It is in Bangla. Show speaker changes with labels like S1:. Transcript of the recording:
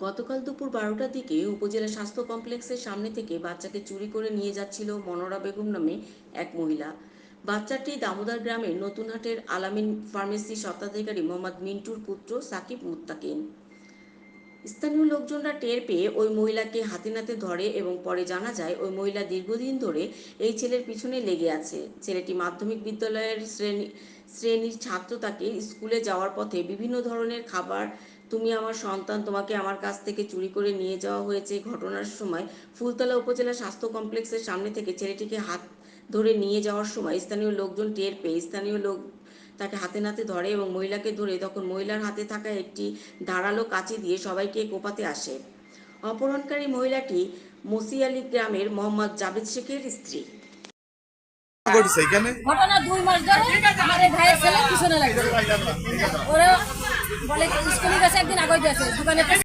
S1: গতকাল দুপুর 12টার দিকে উপজেলা স্বাস্থ্য কমপ্লেক্সের সামনে থেকে বাচ্চাকে চুরি করে নিয়ে যাচ্ছিল মনোরা বেগম নামে এক মহিলা। বাচ্চাটি দামোদর গ্রামের নতুনহাটের আলামিন ফার্মেসি স্বত্বাধিকারী মোহাম্মদ মিন্টুর পুত্র সাকিব মুত্তাকিন। স্থানীয় লোকজনরা টের পেয়ে ওই মহিলাকে হাতে নাতে ধরে এবং পরে জানা যায় ওই মহিলা দীর্ঘদিন ধরে এই ছেলের পিছনে লেগে আছে। ছেলেটি মাধ্যমিক বিদ্যালয়ের শ্রেণীর ছাত্র। তাকে স্কুলে যাওয়ার পথে বিভিন্ন ধরনের খাবার, তুমি আমার সন্তান, তোমাকে আমার কাছ থেকে চুরি করে নিয়ে যাওয়া হয়েছে। ঘটনার সময় ফুলতলা উপজেলা স্বাস্থ্য কমপ্লেক্সের সামনে থেকে ছেলেটিকে হাত ধরে নিয়ে যাওয়ার সময় স্থানীয় লোকজন টের পেয়ে স্থানীয় লোক তাকে হাতে নাতে ধরে এবং মহিলাকে ধরে তখন মহিলার হাতে থাকা একটি ধারালো কাঁচি দিয়ে সবাইকে কোপাতে আসে। অপহরণকারী মহিলাটি মসিয়ালি গ্রামের মোহাম্মদ জাবেদ শেখের স্ত্রী।
S2: ঘটেছে এখানে
S3: ঘটনা 2 মাস ধরে আমার এই ভাইয়ের ছেলে পিছনে লাগছে। ওরা বলে স্কুলে গেছে, একদিন আগে গেছে দোকানে